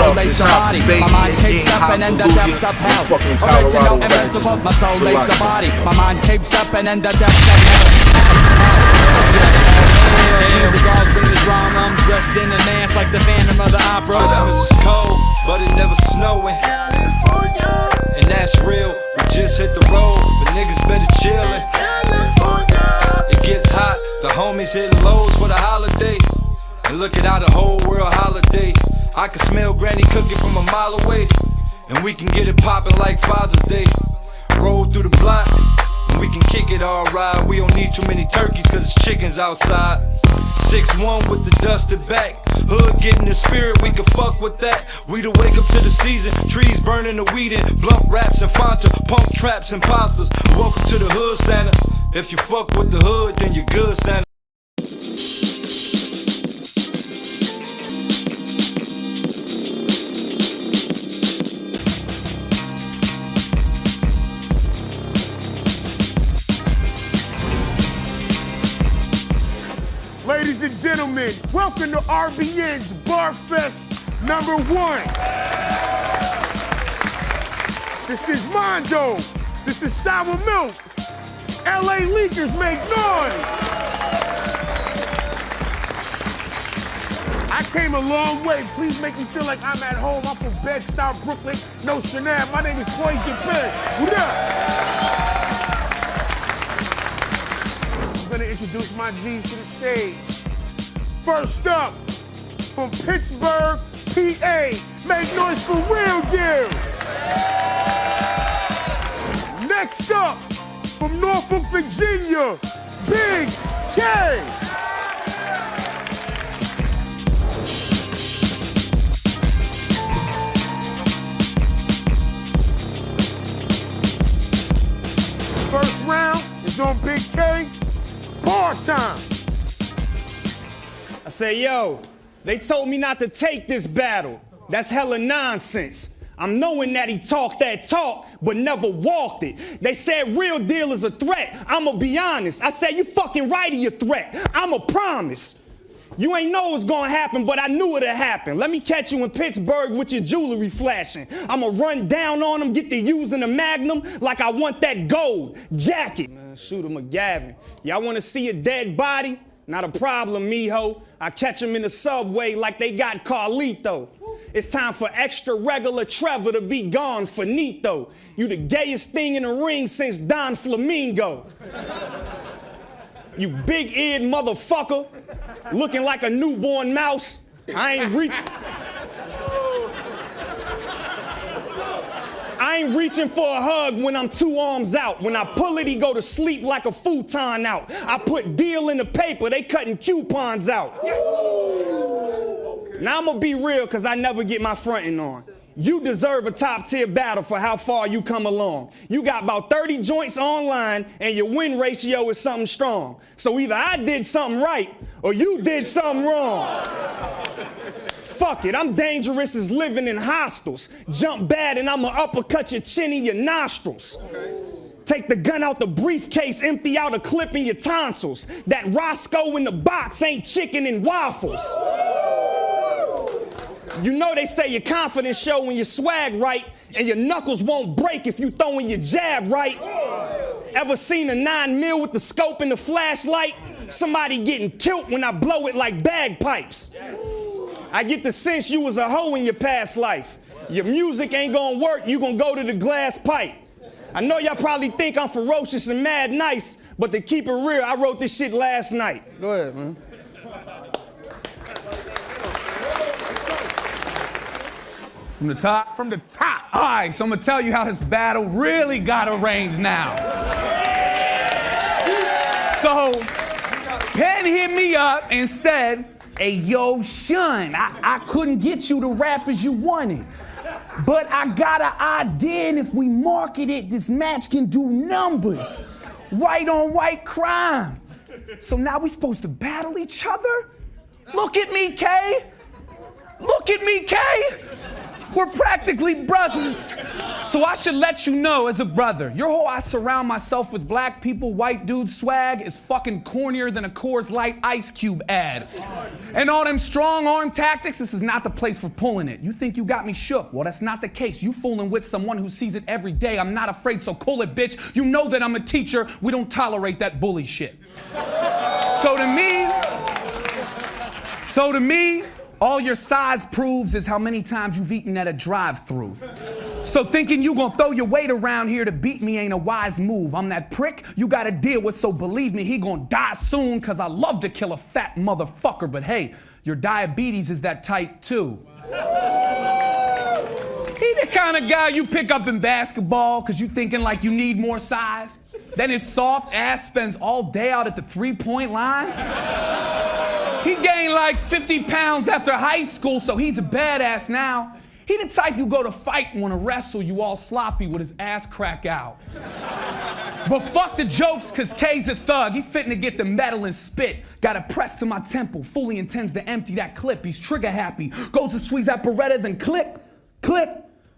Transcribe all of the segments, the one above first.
soul lays the body. My mind capes up and in the depths of hell. Original and merciful, my soul lays the body. My mind capes up and in the depths of hell. Regards bring the drama, I'm dressed in a mask like the Phantom of the Opera. Christmas is cold, but it's never snowing, and that's real. We just hit the road, but niggas better chillin'. It gets hot, the homies hitting lows for the holiday, and look at how the whole world holiday. I can smell Granny cooking from a mile away, and we can get it poppin' like Father's Day. Roll through the block, and we can kick it all right. We don't need too many turkeys, cause it's chickens outside. 6'1" with the dusted back. Hood getting the spirit, we can fuck with that. We to wake up to the season, trees burning the weed in, blunt raps and Fanta, punk traps and imposters. Welcome to the hood, Santa. If you fuck with the hood, then you're good, Santa. Ladies and gentlemen, welcome to RBN's Barfest #1. This is Mondo. This is Sour Milk. LA Leakers make noise. I came a long way. Please make me feel like I'm at home. I'm from Bed-Stuy, Brooklyn. No Chanel. My name is Poison Pen. What up? I'm gonna introduce my G's to the stage. First up, from Pittsburgh, PA, make noise for Real Deal. Next up, from Norfolk, Virginia, Bigg K. First round is on Bigg K. Bar time. I say, yo, they told me not to take this battle. That's hella nonsense. I'm knowing that he talked that talk, but never walked it. They said Real Deal is a threat. I'ma be honest. I said, you fucking right of your threat. I'ma promise. You ain't know what's gonna happen, but I knew it'd happen. Let me catch you in Pittsburgh with your jewelry flashing. I'ma run down on them, get to using the Magnum like I want that gold jacket. Man, shoot him a Gavin. Y'all wanna see a dead body? Not a problem, mijo. I catch him in the subway like they got Carlito. It's time for extra regular Trevor to be gone finito. You the gayest thing in the ring since Don Flamingo. You big-eared motherfucker, looking like a newborn mouse. I ain't reaching for a hug when I'm 2 arms out. When I pull it, he go to sleep like a futon out. I put deal in the paper, they cutting coupons out. Now I'm gonna be real, cause I never get my fronting on. You deserve a top tier battle for how far you come along. You got about 30 joints online and your win ratio is something strong. So either I did something right or you did something wrong. Fuck it, I'm dangerous as living in hostels. Jump bad and I'ma uppercut your chin in your nostrils. Take the gun out the briefcase, empty out a clip in your tonsils. That Roscoe in the box ain't chicken and waffles. You know they say your confidence show when your swag right, and your knuckles won't break if you throwing your jab right. Ever seen a 9mm with the scope and the flashlight? Somebody getting killed when I blow it like bagpipes. I get the sense you was a hoe in your past life. Your music ain't gonna work, you gonna go to the glass pipe. I know y'all probably think I'm ferocious and mad nice, but to keep it real, I wrote this shit last night. Go ahead, man. From the top? From the top. All right, so I'm gonna tell you how this battle really got arranged now. So, Penn hit me up and said, hey, yo, son, I couldn't get you the rap as you wanted, but I got an idea, and if we market it, this match can do numbers. White on white crime. So now we supposed to battle each other? Look at me, Kay. Look at me, Kay. We're practically brothers. So I should let you know as a brother, your whole I surround myself with black people, white dudes swag is fucking cornier than a Coors Light Ice Cube ad. And all them strong arm tactics, this is not the place for pulling it. You think you got me shook? Well, that's not the case. You fooling with someone who sees it every day. I'm not afraid, so cool it, bitch. You know that I'm a teacher. We don't tolerate that bully shit. So to me, all your size proves is how many times you've eaten at a drive-thru. So thinking you gonna throw your weight around here to beat me ain't a wise move. I'm that prick you gotta deal with, so believe me, he gonna die soon, cause I love to kill a fat motherfucker, but hey, your diabetes is that type too. He the kind of guy you pick up in basketball cause you thinking like you need more size. Then his soft ass spends all day out at the three-point line. He gained like 50 pounds after high school, so he's a badass now. He the type you go to fight and wanna wrestle you all sloppy with his ass crack out. But fuck the jokes, cause K's a thug. He fitting to get the metal and spit. Got it pressed to my temple, fully intends to empty that clip. He's trigger happy, goes to squeeze that Beretta, then click, click.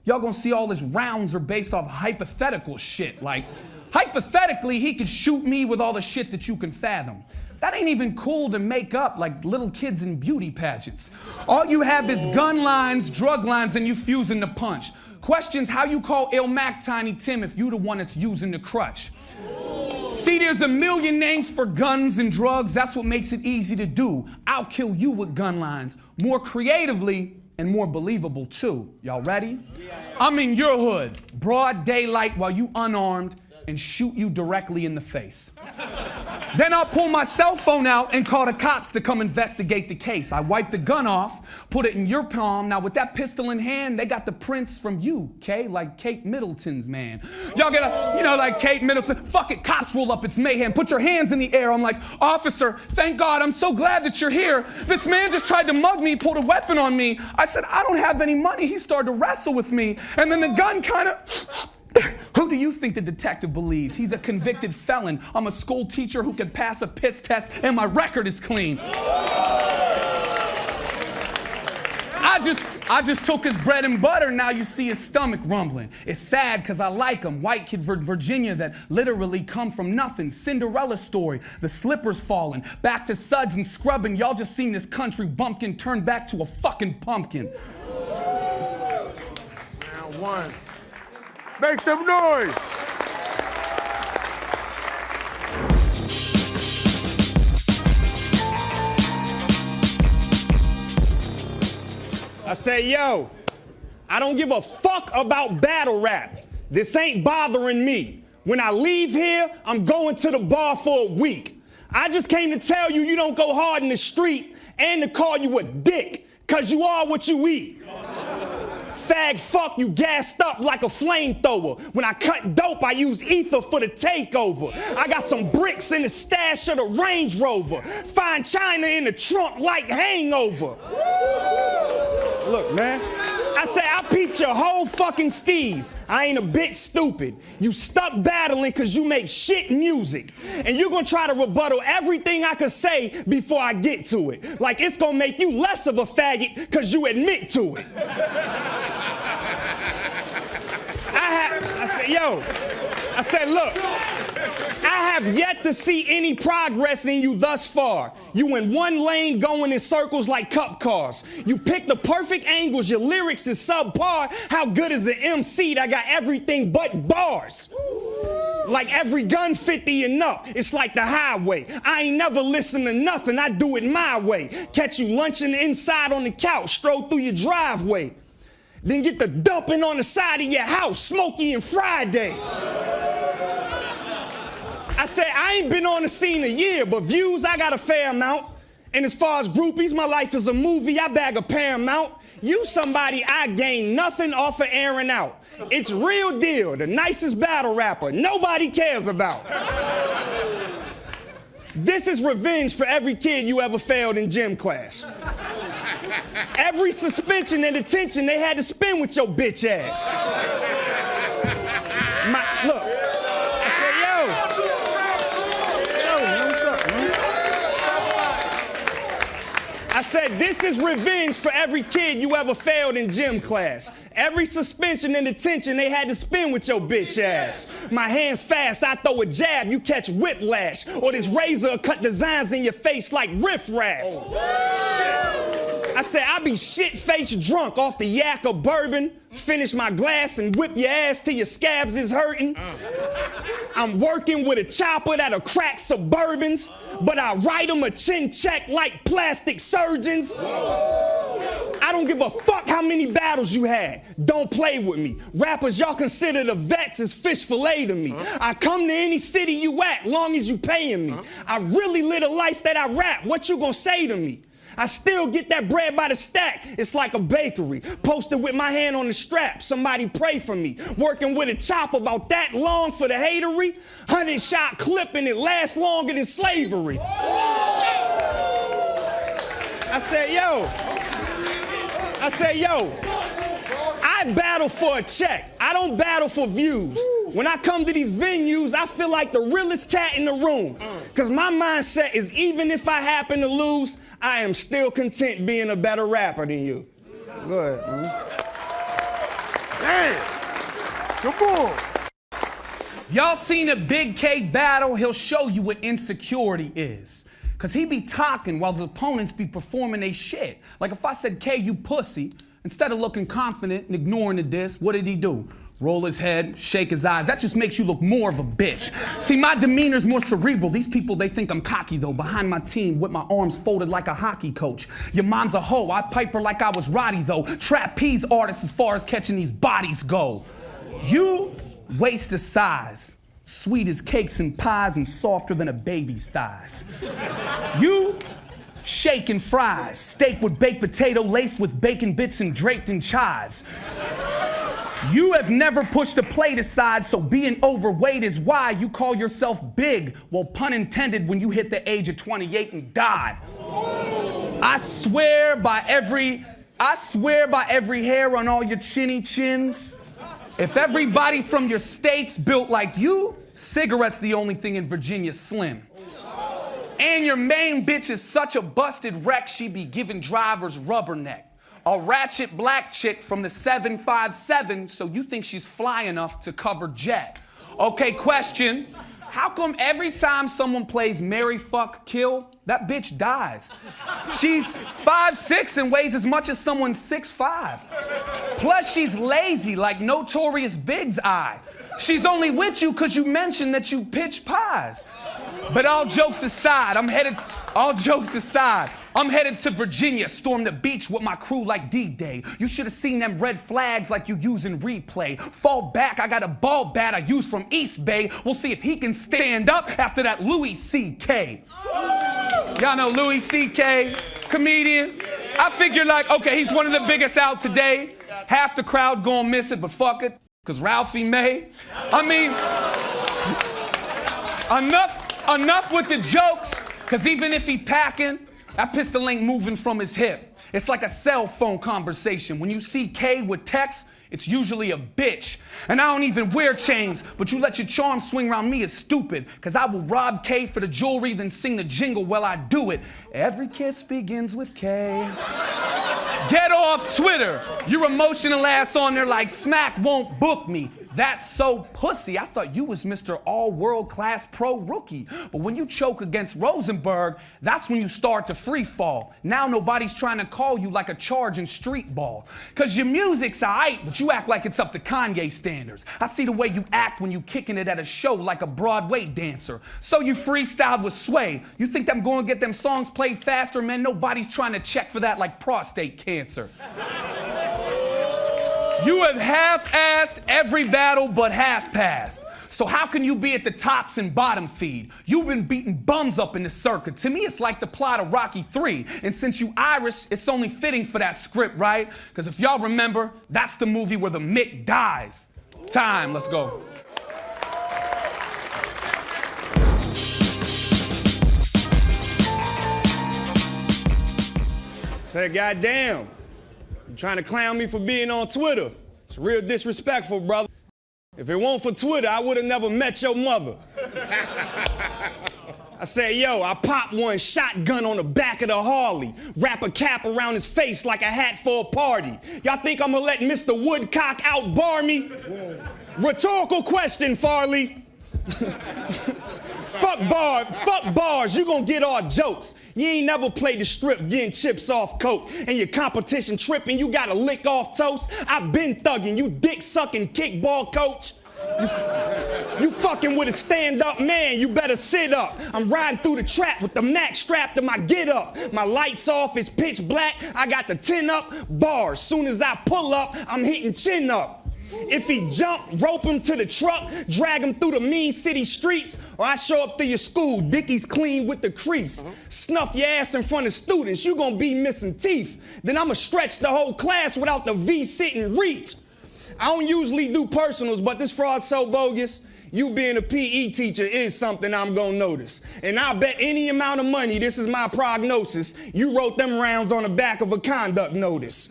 Y'all gonna see all his rounds are based off hypothetical shit. Like, hypothetically, he could shoot me with all the shit that you can fathom. That ain't even cool to make up like little kids in beauty pageants. All you have is gun lines, drug lines, and you fusing the punch. Questions how you call Il Mac Tiny Tim if you the one that's using the crutch. See, there's a million names for guns and drugs. That's what makes it easy to do. I'll kill you with gun lines. More creatively and more believable too. Y'all ready? I'm in your hood, broad daylight while you unarmed, and shoot you directly in the face. Then I'll pull my cell phone out and call the cops to come investigate the case. I wipe the gun off, put it in your palm. Now with that pistol in hand, they got the prints from you, Kay, like Kate Middleton's man. Y'all get like Kate Middleton. Fuck it, cops roll up, it's mayhem. Put your hands in the air. I'm like, officer, thank God, I'm so glad that you're here. This man just tried to mug me, pulled a weapon on me. I said, I don't have any money. He started to wrestle with me. And then the gun kind of... Who do you think the detective believes? He's a convicted felon. I'm a school teacher who can pass a piss test and my record is clean. I just took his bread and butter, now you see his stomach rumbling. It's sad because I like him. White kid Virginia that literally come from nothing. Cinderella story, the slippers falling, back to suds and scrubbing. Y'all just seen this country bumpkin turn back to a fucking pumpkin. Round one. Make some noise. I say, yo, I don't give a fuck about battle rap. This ain't bothering me. When I leave here, I'm going to the bar for a week. I just came to tell you you don't go hard in the street and to call you a dick, cause you are what you eat. Fag fuck, you gassed up like a flamethrower. When I cut dope, I use ether for the takeover. I got some bricks in the stash of the Range Rover. Find China in the trunk like hangover. Look, man, I say I peeped your whole fucking steez. I ain't a bit stupid. You stuck battling cause you make shit music. And you gonna try to rebuttal everything I could say before I get to it. Like it's gonna make you less of a faggot cause you admit to it. I said, look, I have yet to see any progress in you thus far. You in one lane going in circles like cup cars. You pick the perfect angles, your lyrics is subpar. How good is an MC that got everything but bars? Like every gun 50 and up, it's like the highway. I ain't never listen to nothing, I do it my way. Catch you lunching inside on the couch, stroll through your driveway. Then get the dumping on the side of your house, Smokey and Friday. I say, I ain't been on the scene a year, but views, I got a fair amount. And as far as groupies, my life is a movie, I bag a Paramount. You somebody I gain nothing off of airing out. It's real deal, the nicest battle rapper nobody cares about. This is revenge for every kid you ever failed in gym class. Every suspension and detention they had to spend with your bitch ass. Look, I said, yo, what's up, man? I said, this is revenge for every kid you ever failed in gym class. Every suspension and detention they had to spend with your bitch ass. My hands fast, I throw a jab, you catch whiplash. Or this razor cut designs in your face like riffraff. I said, I be shit-faced drunk off the yak of bourbon, finish my glass and whip your ass till your scabs is hurting. I'm working with a chopper that'll crack Suburbans, but I write them a chin check like plastic surgeons. I don't give a fuck how many battles you had. Don't play with me. Rappers, y'all consider the vets as fish fillet to me. I come to any city you at, long as you paying me. I really live a life that I rap. What you gonna say to me? I still get that bread by the stack. It's like a bakery. Posted with my hand on the strap. Somebody pray for me. Working with a chop about that long for the hatery. 100-shot clip and it lasts longer than slavery. I said, yo, I battle for a check. I don't battle for views. When I come to these venues, I feel like the realest cat in the room. Because my mindset is even if I happen to lose, I am still content being a better rapper than you. Go ahead, man. Damn. Come on. Y'all seen a Big K battle, he'll show you what insecurity is. Cause he be talking while his opponents be performing they shit. Like if I said, K, you pussy, instead of looking confident and ignoring the diss, what did he do? Roll his head, shake his eyes. That just makes you look more of a bitch. See, my demeanor's more cerebral. These people, they think I'm cocky though. Behind my team with my arms folded like a hockey coach. Your mom's a hoe, I pipe her like I was Roddy though. Trapeze artist as far as catching these bodies go. You waste a size. Sweet as cakes and pies and softer than a baby's thighs. You shake and fries. Steak with baked potato laced with bacon bits and draped in chives. You have never pushed a plate aside, so being overweight is why you call yourself big. Well, pun intended when you hit the age of 28 and die. I swear by every hair on all your chinny chins. If everybody from your state's built like you, cigarettes the only thing in Virginia slim. And your main bitch is such a busted wreck, she be giving drivers rubberneck. A ratchet black chick from the 757, so you think she's fly enough to cover jet. Okay, question. How come every time someone plays Marry, Fuck, Kill, that bitch dies? She's 5'6" and weighs as much as someone 6'5". Plus, she's lazy like Notorious Bigg's eye. She's only with you because you mentioned that you pitch pies. But all jokes aside, I'm headed to Virginia, storm the beach with my crew like D-Day. You should have seen them red flags like you use in replay. Fall back, I got a ball bat I use from East Bay. We'll see if he can stand up after that Louis C.K. Y'all know Louis C.K., comedian. I figured like, okay, he's one of the biggest out today. Half the crowd gonna miss it, but fuck it, cause Ralphie May. I mean, enough with the jokes, cause even if he packing, that pistol ain't moving from his hip. It's like a cell phone conversation. When you see K with text, it's usually a bitch. And I don't even wear chains, but you let your charm swing around me is stupid, cause I will rob K for the jewelry, then sing the jingle while I do it. Every kiss begins with K. Get off Twitter. Your emotional ass on there like Smack won't book me. That's so pussy. I thought you was Mr. All-World-Class Pro Rookie. But when you choke against Rosenberg, that's when you start to free fall. Now nobody's trying to call you like a charging street ball. Cause your music's aight, but you act like it's up to Kanye standards. I see the way you act when you kicking it at a show like a Broadway dancer. So you freestyled with Sway. You think I'm going to get them songs played faster? Man, nobody's trying to check for that like prostate cancer. You have half-assed every battle but half-passed. So how can you be at the tops and bottom feed? You've been beating bums up in the circuit. To me, it's like the plot of Rocky III. And since you Irish, it's only fitting for that script, right? Because if y'all remember, that's the movie where the Mick dies. Time, let's go. Say, goddamn. You trying to clown me for being on Twitter. It's real disrespectful, brother. If it weren't for Twitter, I would have never met your mother. I said, yo, I popped one shotgun on the back of the Harley, wrap a cap around his face like a hat for a party. Y'all think I'm gonna let Mr. Woodcock outbar me? Rhetorical question, Farley. Fuck bars, you gonna get all jokes. You ain't never played the strip getting chips off coke, and your competition tripping, you gotta lick off toast. I been thugging, you dick sucking kickball coach. You fucking with a stand-up man, you better sit up. I'm riding through the trap with the Mac strapped to my get up. My lights off, it's pitch black, I got the 10 up, bars. Soon as I pull up, I'm hitting chin up. If he jump, rope him to the truck, drag him through the mean city streets, or I show up to your school, Dickies clean with the crease. Snuff your ass in front of students, you gonna be missing teeth. Then I'ma stretch the whole class without the V sitting reach. I don't usually do personals, but this fraud's so bogus, you being a PE teacher is something I'm gonna notice. And I bet any amount of money, this is my prognosis, you wrote them rounds on the back of a conduct notice.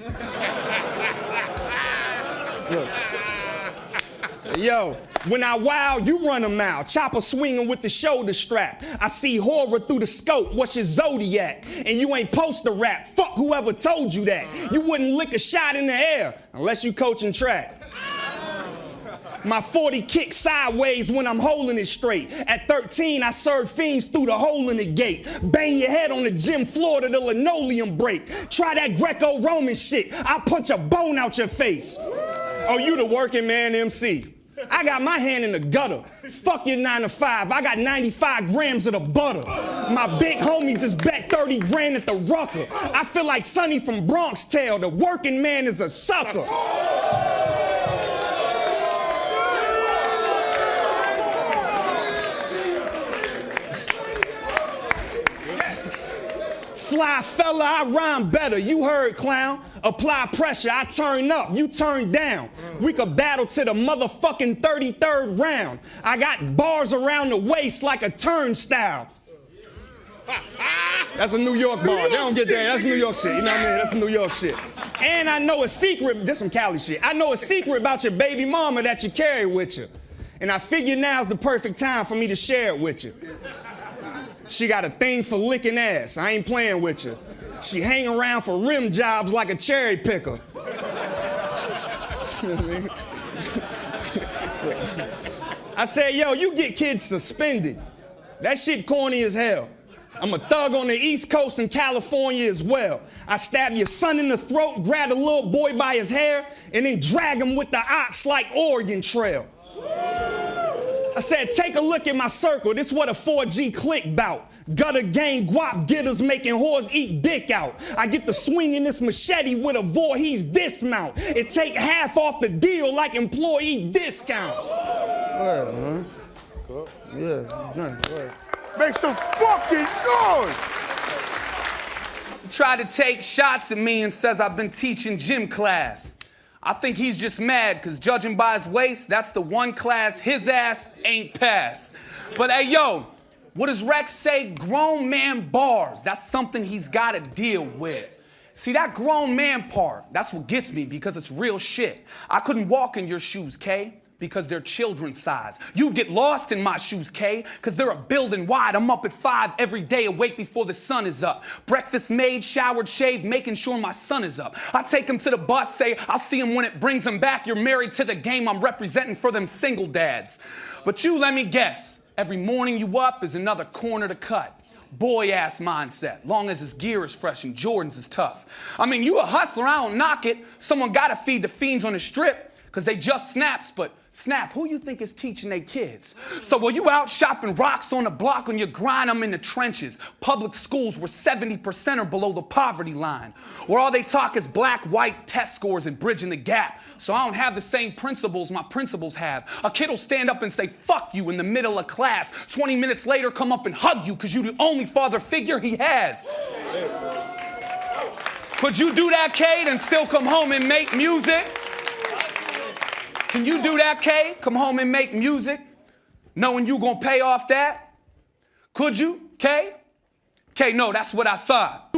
Look. Yo, when I wow, you run a mile. Chopper swinging with the shoulder strap. I see horror through the scope. What's your zodiac? And you ain't poster rap. Fuck whoever told you that. You wouldn't lick a shot in the air unless you coaching track. My 40 kicks sideways when I'm holding it straight. At 13, I serve fiends through the hole in the gate. Bang your head on the gym floor to the linoleum break. Try that Greco-Roman shit. I'll punch a bone out your face. Oh, you the working man MC. I got my hand in the gutter. Fuck your 9 to 5. I got 95 grams of the butter. My big homie just bet 30 grand at the Rucker. I feel like Sonny from Bronx Tale. The working man is a sucker. Fly fella, I rhyme better. You heard, clown. Apply pressure, I turn up, you turn down. We could battle to the motherfucking 33rd round. I got bars around the waist like a turnstile. That's a New York bar. They don't get that. That's New York shit. You know what I mean? That's New York shit. And I know a secret. This some Cali shit. I know a secret about your baby mama that you carry with you. And I figure now's the perfect time for me to share it with you. She got a thing for licking ass. I ain't playing with you. She hang around for rim jobs like a cherry picker. I said, yo, you get kids suspended. That shit corny as hell. I'm a thug on the East Coast and California as well. I stab your son in the throat, grab the little boy by his hair, and then drag him with the ox like Oregon Trail. I said, take a look at my circle. This what a 4G click bout. Gutter gang guap getters making whores eat dick out. I get to swing in this machete with a Voorhees dismount. It take half off the deal like employee discounts. Go ahead, man. Yeah, nice. Go ahead. Make some fucking noise! Tried to take shots at me and says I've been teaching gym class. I think he's just mad because judging by his waist, that's the one class his ass ain't pass. But hey, yo, what does Rex say? Grown man bars. That's something he's got to deal with. See, that grown man part, that's what gets me because it's real shit. I couldn't walk in your shoes, K, because they're children's size. You get lost in my shoes, K, because they're a building wide. I'm up at 5 every day, awake before the sun is up. Breakfast made, showered, shaved, making sure my son is up. I take him to the bus, say, I'll see him when it brings him back. You're married to the game, I'm representing for them single dads. But you, let me guess, every morning you up is another corner to cut. Boy-ass mindset, long as his gear is fresh and Jordan's is tough. I mean, you a hustler, I don't knock it. Someone gotta feed the fiends on the strip, because they just snaps, but Snap, who you think is teaching their kids? So while you out shopping rocks on the block on your grind, I'm in the trenches. Public schools where 70% are below the poverty line. Where all they talk is black, white, test scores and bridging the gap. So I don't have the same principles my principals have. A kid will stand up and say, fuck you in the middle of class. 20 minutes later, come up and hug you because you're the only father figure he has. Could you do that, Cade, and still come home and make music? Can you do that, K? Come home and make music, knowing you gonna pay off that? Could you, K? K, no, that's what I thought.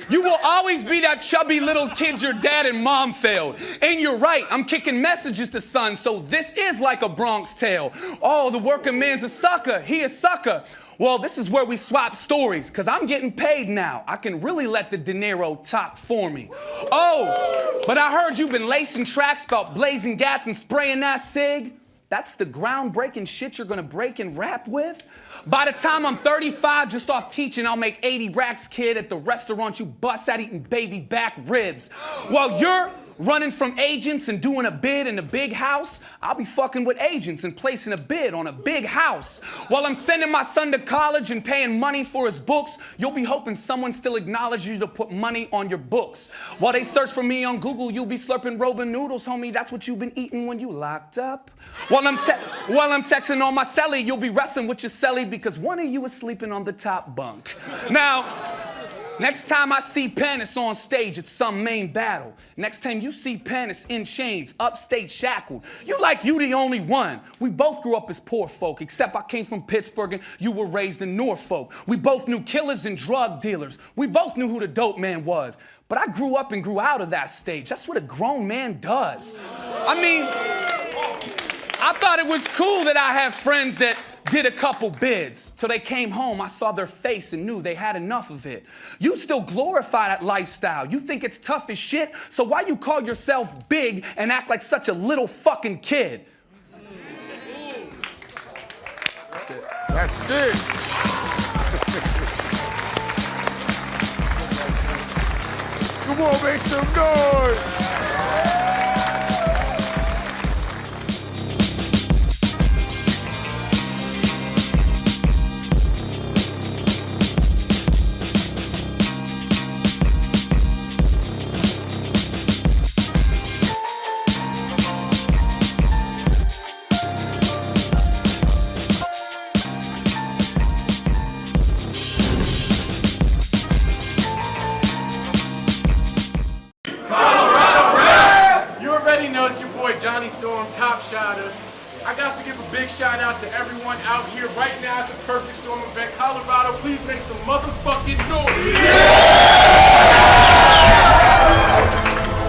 You will always be that chubby little kid your dad and mom failed. And you're right, I'm kicking messages to son, so this is like a Bronx tale. Oh, the working man's a sucker, he a sucker. Well, this is where we swap stories, because I'm getting paid now. I can really let the dinero talk for me. Oh, but I heard you've been lacing tracks about blazing gats and spraying that cig. That's the groundbreaking shit you're gonna break and rap with? By the time I'm 35, just off teaching, I'll make 80 racks, kid, at the restaurant you bust out eating baby back ribs. While you're running from agents and doing a bid in a big house, I'll be fucking with agents and placing a bid on a big house. While I'm sending my son to college and paying money for his books, you'll be hoping someone still acknowledges you to put money on your books. While they search for me on Google, you'll be slurping Robin noodles, homie. That's what you've been eating when you locked up. While I'm texting on my celly, you'll be wrestling with your celly because one of you is sleeping on the top bunk. Now, next time I see Panis on stage at some main battle, next time you see Panis in chains, upstate shackled, you the only one. We both grew up as poor folk, except I came from Pittsburgh and you were raised in Norfolk. We both knew killers and drug dealers. We both knew who the dope man was. But I grew up and grew out of that stage. That's what a grown man does. I mean, I thought it was cool that I have friends that did a couple bids. Till they came home, I saw their face and knew they had enough of it. You still glorify that lifestyle. You think it's tough as shit, so why you call yourself big and act like such a little fucking kid? That's it. Come on, make some noise. Top shotter. I got to give a big shout out to everyone out here right now at the Perfect Storm event. Colorado, please make some motherfucking noise.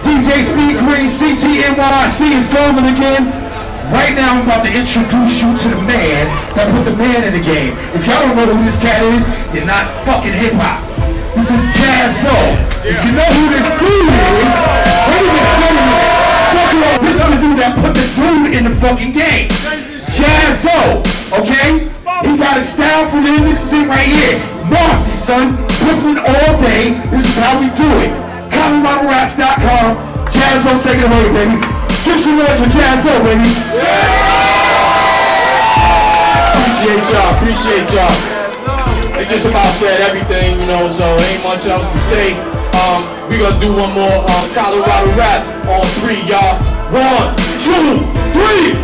DJ Speed Green, CTNYC is golden again. Right now I'm about to introduce you to the man that put the man in the game. If y'all don't know who this cat is, you're not fucking hip hop. This is Jazzo. If you know who this dude is, what are you doing with it? This is the dude that put the dude in the fucking game. Jazzo, okay? He got a style from him. This is it right here. Bossy, son. Brooklyn all day. This is how we do it. Coloradoraps.com. Jazzo, take it away, baby. Give some noise for Jazzo, baby. Appreciate y'all. They just about said everything, you know, so ain't much else to say. We gonna do one more Colorado rap on 3, y'all. 1, 2, 3.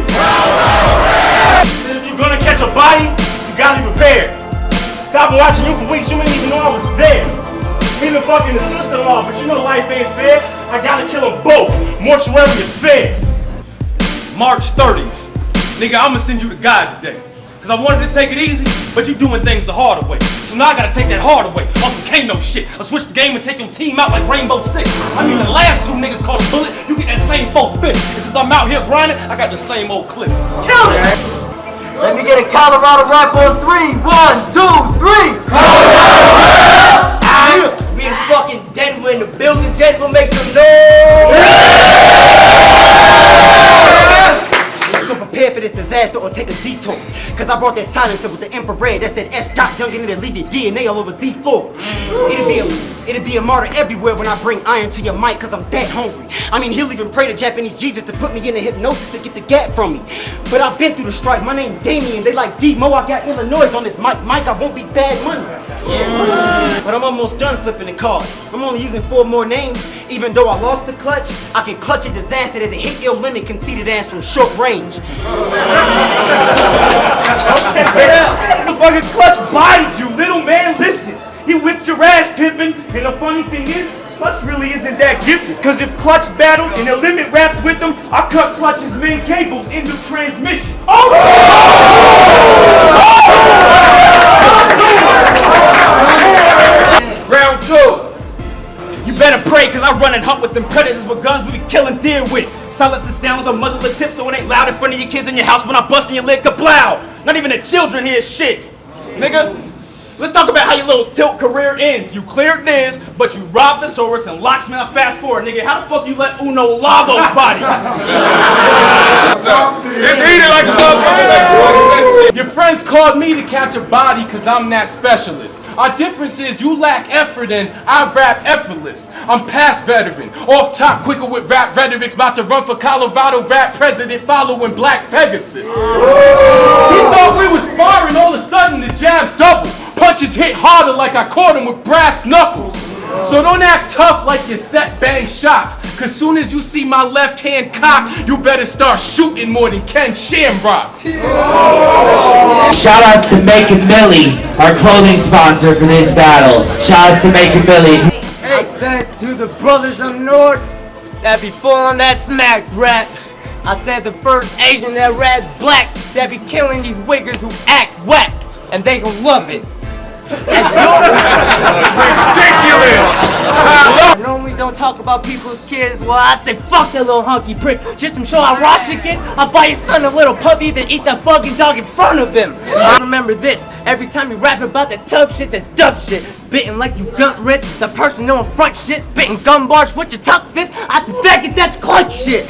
If you're gonna catch a body, you gotta be prepared. So I've been watching you for weeks, you ain't even know I was there. Even fucking the sister-in-law, but you know life ain't fair. I gotta kill them both. Mortuary affairs. March 30th. Nigga, I'ma send you to God today. Cause I wanted to take it easy, but you doing things the harder way. So now I gotta take that harder way. On some Kano shit. I switch the game and take your team out like Rainbow Six. I mean the last 2 niggas caught a bullet, you get that same 4 fifth. And since I'm out here grinding, I got the same old clips. Kill it! Let me get a Colorado rap on 3. 1, 2, 3. Colorado rap! We in fucking Denver in the building. Denver makes some noise! So prepare for this disaster or take a detour. Cause I brought that silencer with the infrared. That's that S-Dot youngin' that'll leave your DNA all over D4. It'll be a martyr everywhere when I bring iron to your mic cause I'm that hungry. I mean, he'll even pray to Japanese Jesus to put me in a hypnosis to get the gap from me. But I've been through the strife. My name Damien. They like D-Mo. I got Illinois on this mic. Mike, I won't be bad money. But I'm almost done flipping the card. I'm only using 4 more names. Even though I lost the clutch, I can clutch a disaster that'll hit ill limit conceited ass from short range. The fucking clutch bodied you, little man, listen. He whipped your ass, pimpin', and the funny thing is, Clutch really isn't that gifted. Cause if Clutch battled and the limit rapped with him, I cut Clutch's main cables into transmission. Round 2. You better pray cause I run and hunt with them predators with guns we be killing deer with. Silence the sounds of muzzle the tips so it ain't loud in front of your kids in your house when I bust in your lid kablow. Not even the children hear shit. Nigga, let's talk about how your little tilt career ends. You cleared this, but you robbed the Soros and locksmith fast forward, nigga. How the fuck you let Uno Lavo's body? It's heated like a motherfucker. Your friends called me to catch a body because I'm that specialist. Our difference is you lack effort and I rap effortless. I'm past veteran, off top quicker with rap rhetorics, about to run for Coloradorap president following Black Pegasus. He thought we was sparring, all of a sudden the jabs double. Punches hit harder like I caught him with brass knuckles. So don't act tough like you set bang shots, cause soon as you see my left hand cock, you better start shooting more than Ken Shamrock. Shout outs to Make and Millie, our clothing sponsor for this battle. Shout outs to Make and Millie. I said to the brothers of the North that be full on that smack rap. I said the first Asian that raps black that be killing these wiggers who act whack, and they gon' love it. I normally don't talk about people's kids. Well, I say fuck that little hunky prick. Just to show how raw shit gets, I buy your son a little puppy, then eat that fucking dog in front of him. I remember this. Every time you rap about the tough shit, that's dumb shit. Spitting like you gun rich. The person knowing front shit. Spitting gun bars with your tuck fist. I suspect that's clutch shit.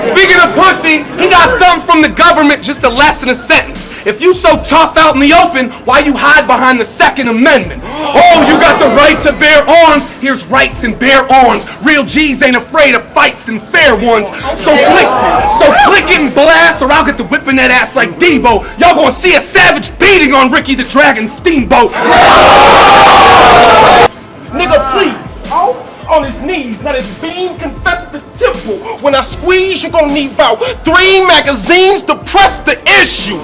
Speaking of pussy, he got something from the government just to lessen a sentence. If you so tough out in the open, why you hide behind the Second Amendment? Oh, you got the right to bear arms. Here's rights and bear arms. Real G's ain't afraid of fights and fair ones. So click and blast, or I'll get to whipping that ass like Debo. Y'all gonna see a savage beating on Ricky the Dragon Steamboat. Nigga, please. Oh, on his knees, let his beam confess the temple. When I squeeze, you gon' need about 3 magazines to press the issue.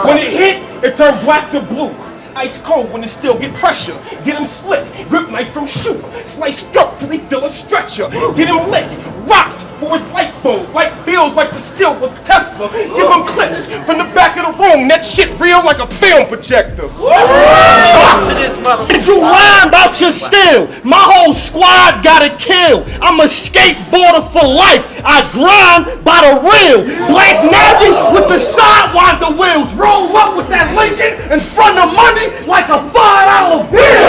When it hit, it turned black to blue. Ice cold when it still get pressure. Get him slick, grip knife from shoe. Slice stroke till he feel a stretcher. Get him lit, rocks for his light bulb. Like bills like the steel was Tesla. Give him clips from the back of the room. That shit real like a film projector. Talk to this mother. Did you lie about your still? My whole squad got a kill. I'm a skateboarder for life. I grind by the real. Black Navy with the sidewinder wheels. Roll up with that Lincoln in front of money like a $5 bill.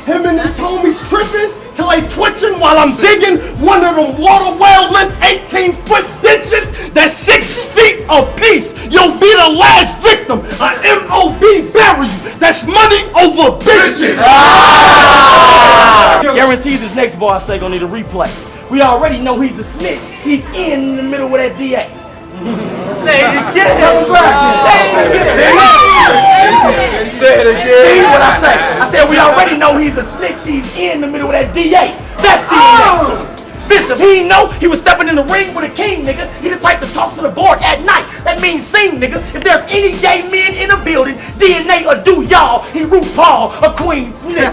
Him and his homies tripping till they twitching while I'm digging one of them water well-less 18-foot ditches that's 6 feet apiece. You'll be the last victim. A MOB bury you. That's money over bitches. Guarantee this next bar I say gonna need a replay. We already know he's a snitch. He's in the middle with that DA. Say it again. Say it again. See what I say? I said we already know he's a snitch. He's in the middle with that DA. That's DNA. Bishop, he ain't know he was stepping in the ring with a king, nigga. He the type to talk to the board at night. That means sing, nigga. If there's any gay men in the building, DNA or do y'all, he RuPaul or Queen Smith.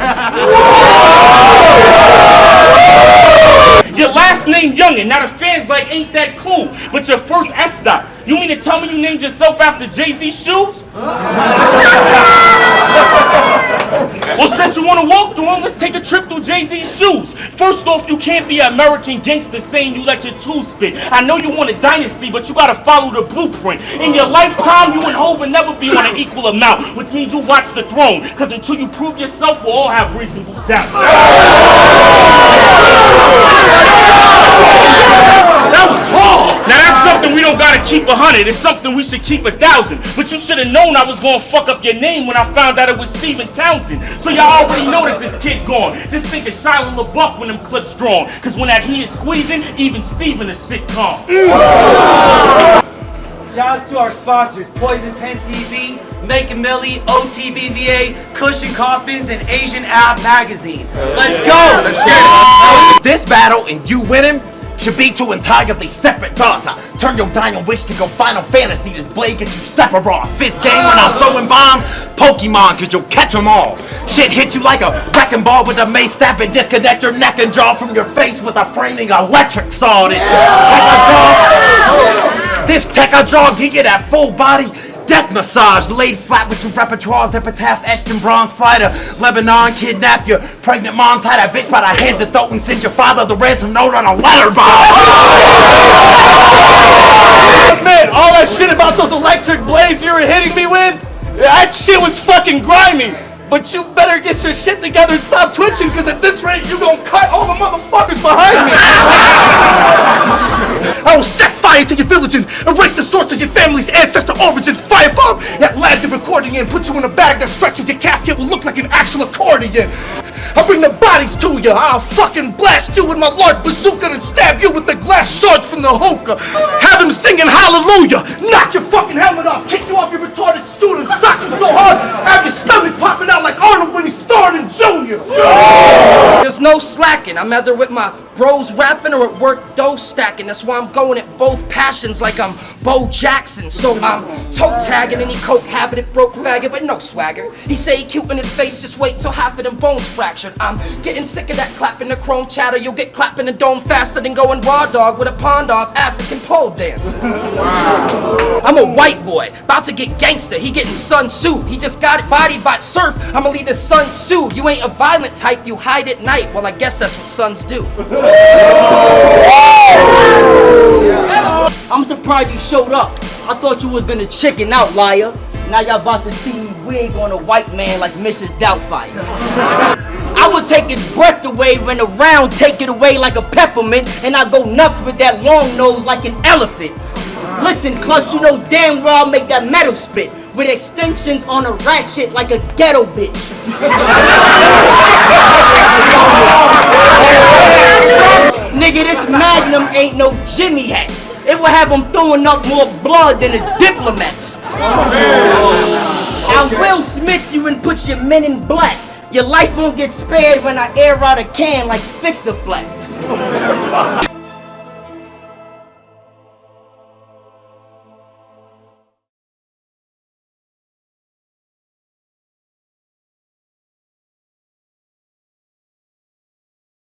Your last name Youngin, now the fans like ain't that cool, but your first S-Dot. You mean to tell me you named yourself after Jay-Z shoes? Well, since you want to walk through them, let's take a trip through Jay-Z's shoes. First off, you can't be an American gangster saying you let your tools spit. I know you want a dynasty, but you gotta follow the blueprint. In your lifetime, you and Hov will never be on an equal amount, which means you watch the throne, because until you prove yourself, we'll all have reasonable doubt. That was hard. Now that's something we don't gotta keep 100. It's something we should keep 1,000. But you should have known I was gonna fuck up your name when I found out it was Stephen Townsend. So y'all already know that this kid gone. Just think of Shia LaBeouf when them clips drawn. Cause when that he is squeezing, even Stephen is sitcom. Shouts to our sponsors, Poison Pen TV, Make a Millie, OTBVA, Cushion Coffins, and Asian Ab Magazine. Let's go! Let's get it! This battle, and you winning, should be two entirely separate gods. Turn your dying wish to go Final Fantasy. This blade gets you Sephiroth. Fist game when I'm throwing bombs. Pokemon, cause you'll catch them all. Shit hit you like a wrecking ball with a mace stab and disconnect your neck and jaw from your face with a framing electric saw. This Tekka Jaw, give you that full body death massage, laid flat with your repertoire's epitaph etched in bronze fighter. Lebanon kidnap your pregnant mom, tie that bitch by the hands and throat and send your father the ransom note on a letter bomb. Man, all that shit about those electric blades you were hitting me with, that shit was fucking grimy. But you better get your shit together and stop twitching, because at this rate, you gonna cut all the motherfuckers behind me. I will set fire to your village and erase the source of your family's ancestor origins. Firebomb that lab you're recording in, put you in a bag that stretches your casket will look like an actual accordion. I'll bring the bodies to you. I'll fucking blast you with my large bazooka and stab you with the glass shards from the hookah. Have him singing hallelujah. Knock your fucking helmet off. Kick you off your retarded student. Sock you so hard. Have your stomach popping out like Arnold when he starred in Junior. There's no slacking. I'm either with my bros rapping or at work dough stacking. That's why I'm going at both passions like I'm Bo Jackson. So I'm toe tagging any coke habited broke faggot with no swagger. He say he cute in his face, just wait till half of them bones fractured. I'm getting sick of that clapping the chrome chatter. You'll get clapping the dome faster than going raw dog with a pond off African pole dance. I'm a white boy, about to get gangster. He getting sun sued. He just got bodied by surf. I'ma leave the sun sued. You ain't a violent type, you hide at night. Well, I guess that's what sons do. I'm surprised you showed up. I thought you was gonna chicken out, liar. Now y'all about to see me wig on a white man like Mrs. Doubtfire. I would take his breath away, run around, take it away like a peppermint, and I go nuts with that long nose like an elephant. Listen, Clutch, you know damn well I'll make that metal spit with extensions on a ratchet like a ghetto bitch. Nigga, this Magnum ain't no Jimmy hat. It will have him throwing up more blood than a diplomat. I will Smith you and put your men in black. Your life won't get spared when I air out a can like Fix-A-Flat.